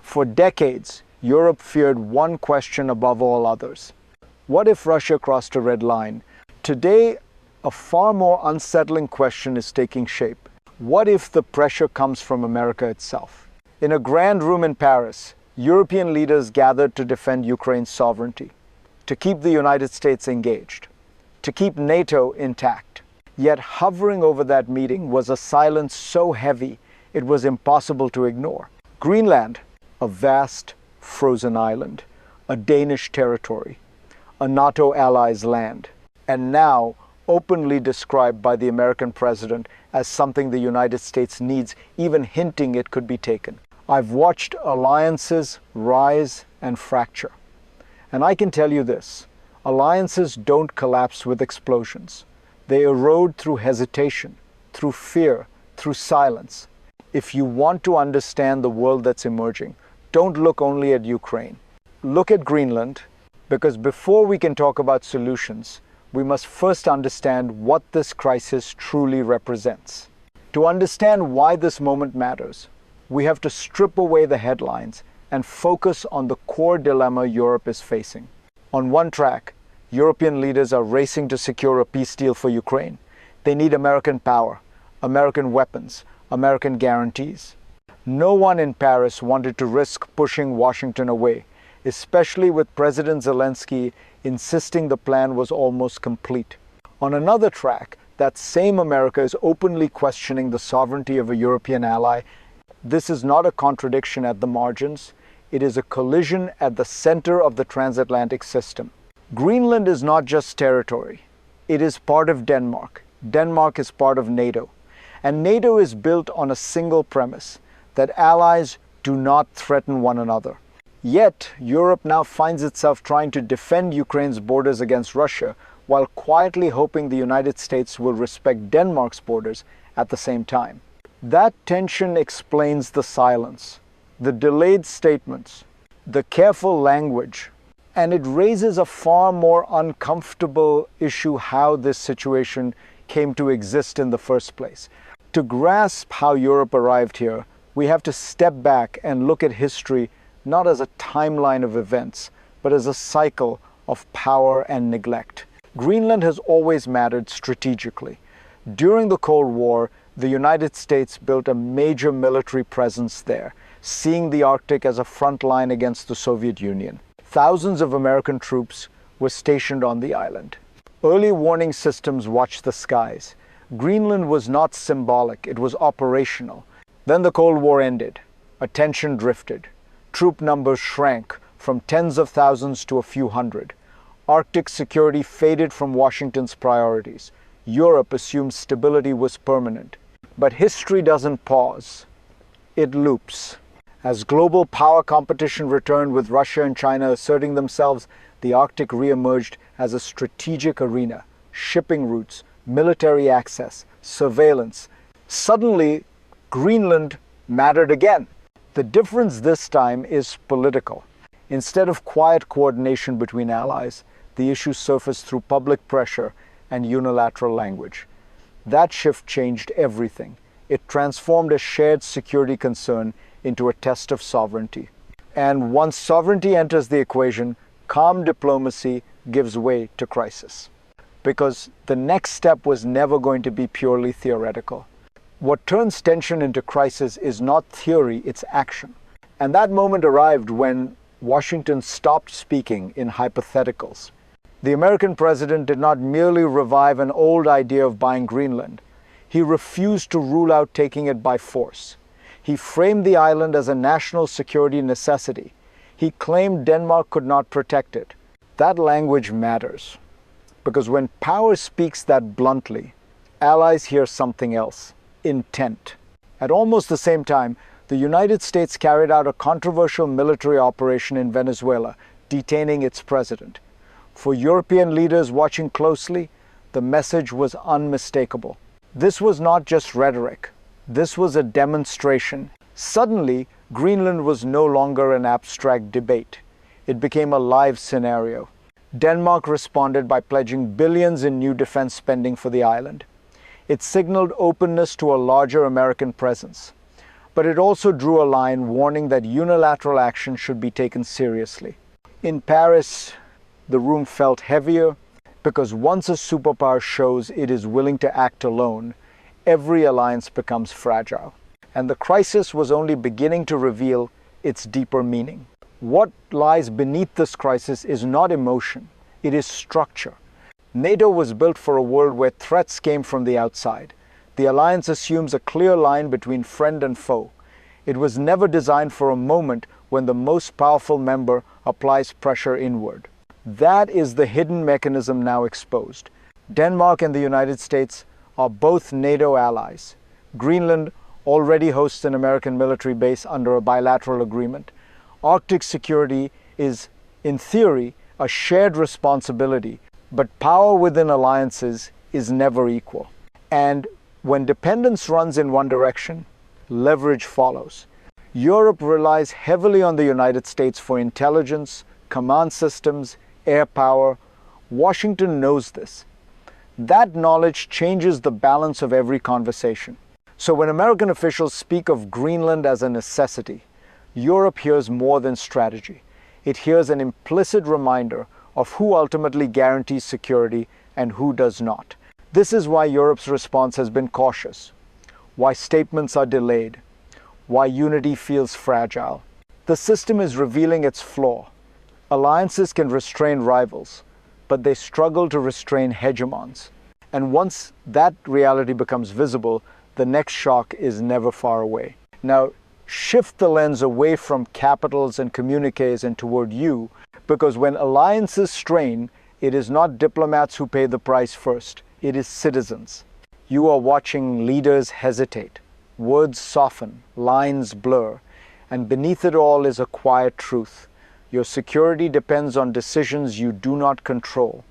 For decades, Europe feared one question above all others. What if Russia crossed a red line? Today, a far more unsettling question is taking shape. What if the pressure comes from America itself? In a grand room in Paris, European leaders gathered to defend Ukraine's sovereignty, to keep the United States engaged, to keep NATO intact. Yet hovering over that meeting was a silence so heavy it was impossible to ignore. Greenland, a vast, frozen island, a Danish territory, a NATO ally's land, and now openly described by the American president as something the United States needs, even hinting it could be taken. I've watched alliances rise and fracture. And I can tell you this, alliances don't collapse with explosions. They erode through hesitation, through fear, through silence. If you want to understand the world that's emerging, don't look only at Ukraine. Look at Greenland, because before we can talk about solutions, we must first understand what this crisis truly represents. To understand why this moment matters, we have to strip away the headlines and focus on the core dilemma Europe is facing. On one track, European leaders are racing to secure a peace deal for Ukraine. They need American power, American weapons, American guarantees. No one in Paris wanted to risk pushing Washington away, especially with President Zelensky insisting the plan was almost complete. On another track, that same America is openly questioning the sovereignty of a European ally. This is not a contradiction at the margins. It is a collision at the center of the transatlantic system. Greenland is not just territory. It is part of Denmark. Denmark is part of NATO. And NATO is built on a single premise, that allies do not threaten one another. Yet, Europe now finds itself trying to defend Ukraine's borders against Russia while quietly hoping the United States will respect Denmark's borders at the same time. That tension explains the silence, the delayed statements, the careful language, and it raises a far more uncomfortable issue: how this situation came to exist in the first place. To grasp how Europe arrived here, we have to step back and look at history not as a timeline of events, but as a cycle of power and neglect. Greenland has always mattered strategically. During the Cold War, the United States built a major military presence there, seeing the Arctic as a front line against the Soviet Union. Thousands of American troops were stationed on the island. Early warning systems watched the skies. Greenland was not symbolic, it was operational. Then the Cold War ended. Attention drifted. Troop numbers shrank from tens of thousands to a few hundred. Arctic security faded from Washington's priorities. Europe assumed stability was permanent. But history doesn't pause. It loops. As global power competition returned with Russia and China asserting themselves, the Arctic re-emerged as a strategic arena. Shipping routes, military access, surveillance. Suddenly, Greenland mattered again. The difference this time is political. Instead of quiet coordination between allies, the issue surfaced through public pressure and unilateral language. That shift changed everything. It transformed a shared security concern into a test of sovereignty. And once sovereignty enters the equation, calm diplomacy gives way to crisis. Because the next step was never going to be purely theoretical. What turns tension into crisis is not theory, it's action. And that moment arrived when Washington stopped speaking in hypotheticals. The American president did not merely revive an old idea of buying Greenland. He refused to rule out taking it by force. He framed the island as a national security necessity. He claimed Denmark could not protect it. That language matters. Because when power speaks that bluntly, allies hear something else: intent. At almost the same time, the United States carried out a controversial military operation in Venezuela, detaining its president. For European leaders watching closely, the message was unmistakable. This was not just rhetoric. This was a demonstration. Suddenly, Greenland was no longer an abstract debate. It became a live scenario. Denmark responded by pledging billions in new defense spending for the island. It signaled openness to a larger American presence. but it also drew a line warning that unilateral action should be taken seriously. In Paris, the room felt heavier because once a superpower shows it is willing to act alone, every alliance becomes fragile. And the crisis was only beginning to reveal its deeper meaning. What lies beneath this crisis is not emotion, it is structure. NATO was built for a world where threats came from the outside. The alliance assumes a clear line between friend and foe. It was never designed for a moment when the most powerful member applies pressure inward. That is the hidden mechanism now exposed. Denmark and the United States are both NATO allies. Greenland already hosts an American military base under a bilateral agreement. Arctic security is, in theory, a shared responsibility, but power within alliances is never equal. And when dependence runs in one direction, leverage follows. Europe relies heavily on the United States for intelligence, command systems, air power. Washington knows this. That knowledge changes the balance of every conversation. So when American officials speak of Greenland as a necessity, Europe hears more than strategy. It hears an implicit reminder of who ultimately guarantees security and who does not. This is why Europe's response has been cautious, why statements are delayed, why unity feels fragile. The system is revealing its flaw. Alliances can restrain rivals, but they struggle to restrain hegemons. And once that reality becomes visible, the next shock is never far away. Now, shift the lens away from capitals and communiques and toward you, because when alliances strain, it is not diplomats who pay the price first. It is citizens. You are watching leaders hesitate, words soften, lines blur, and beneath it all is a quiet truth. Your security depends on decisions you do not control,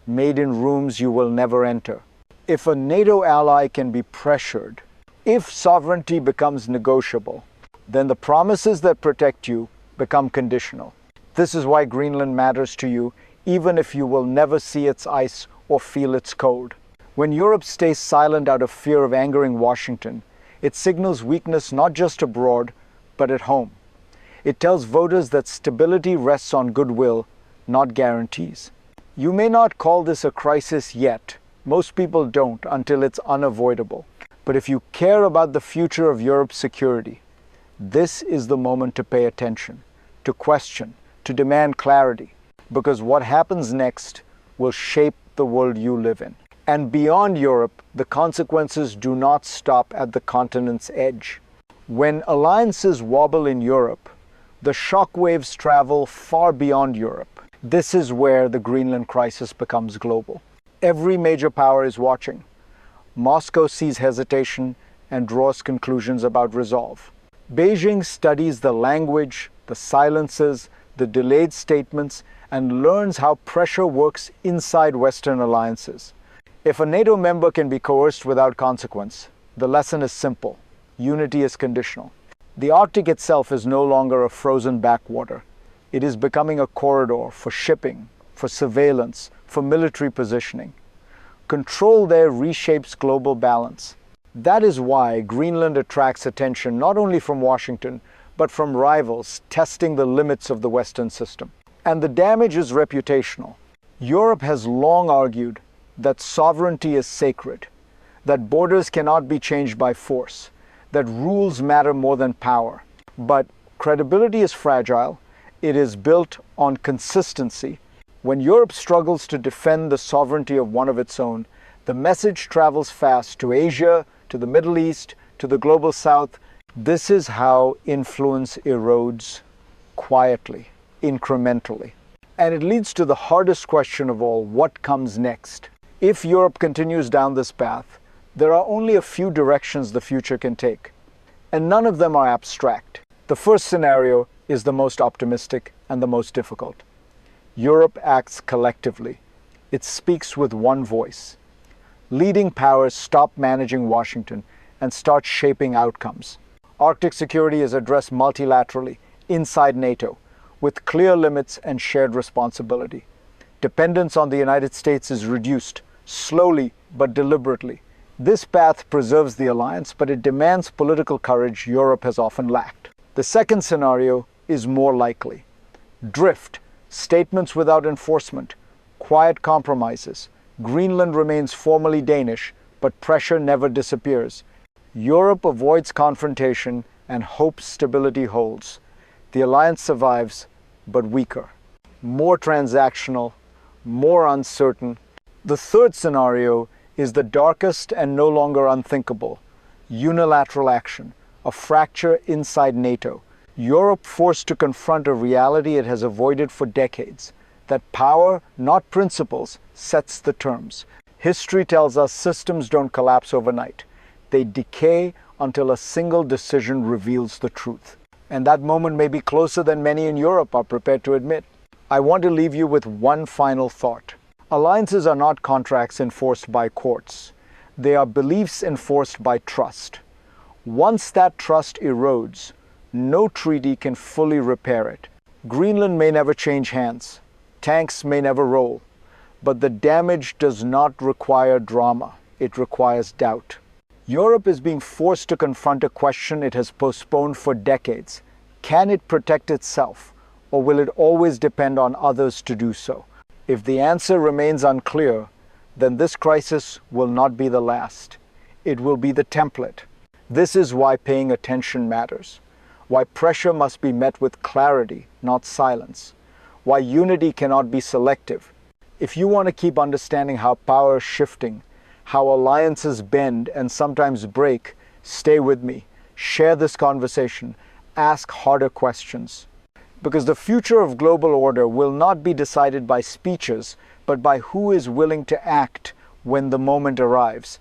made in rooms you will never enter. If a NATO ally can be pressured, if sovereignty becomes negotiable, then the promises that protect you become conditional. This is why Greenland matters to you, even if you will never see its ice or feel its cold. When Europe stays silent out of fear of angering Washington, it signals weakness not just abroad, but at home. It tells voters that stability rests on goodwill, not guarantees. You may not call this a crisis yet. Most people don't until it's unavoidable. But if you care about the future of Europe's security, this is the moment to pay attention, to question, to demand clarity, because what happens next will shape the world you live in. And beyond Europe, the consequences do not stop at the continent's edge. When alliances wobble in Europe, the shockwaves travel far beyond Europe. This is where the Greenland crisis becomes global. Every major power is watching. Moscow sees hesitation and draws conclusions about resolve. Beijing studies the language, the silences, the delayed statements, and learns how pressure works inside Western alliances. If a NATO member can be coerced without consequence, the lesson is simple. Unity is conditional. The Arctic itself is no longer a frozen backwater. It is becoming a corridor for shipping, for surveillance, for military positioning. Control there reshapes global balance. That is why Greenland attracts attention not only from Washington, but from rivals testing the limits of the Western system. And the damage is reputational. Europe has long argued that sovereignty is sacred, that borders cannot be changed by force, that rules matter more than power. But credibility is fragile. It is built on consistency. When Europe struggles to defend the sovereignty of one of its own, the message travels fast to Asia, to the Middle East, to the global South. This is how influence erodes quietly, incrementally. And it leads to the hardest question of all: what comes next? If Europe continues down this path, there are only a few directions the future can take, and none of them are abstract. The first scenario is the most optimistic and the most difficult. Europe acts collectively. It speaks with one voice. Leading powers stop managing Washington and start shaping outcomes. Arctic security is addressed multilaterally, inside NATO, with clear limits and shared responsibility. Dependence on the United States is reduced, slowly but deliberately. This path preserves the alliance, but it demands political courage Europe has often lacked. The second scenario is more likely. Drift, statements without enforcement, quiet compromises. Greenland remains formally Danish, but pressure never disappears. Europe avoids confrontation and hopes stability holds. The alliance survives, but weaker, more transactional, more uncertain. The third scenario is the darkest and no longer unthinkable. Unilateral action, a fracture inside NATO. Europe forced to confront a reality it has avoided for decades, that power, not principles, sets the terms. History tells us systems don't collapse overnight. They decay until a single decision reveals the truth. And that moment may be closer than many in Europe are prepared to admit. I want to leave you with one final thought. Alliances are not contracts enforced by courts. They are beliefs enforced by trust. Once that trust erodes, no treaty can fully repair it. Greenland may never change hands. Tanks may never roll. But the damage does not require drama. It requires doubt. Europe is being forced to confront a question it has postponed for decades. Can it protect itself, or will it always depend on others to do so? If the answer remains unclear, then this crisis will not be the last. It will be the template. This is why paying attention matters. Why pressure must be met with clarity, not silence. Why unity cannot be selective. If you want to keep understanding how power is shifting, how alliances bend and sometimes break, stay with me. Share this conversation. Ask harder questions. Because the future of global order will not be decided by speeches, but by who is willing to act when the moment arrives.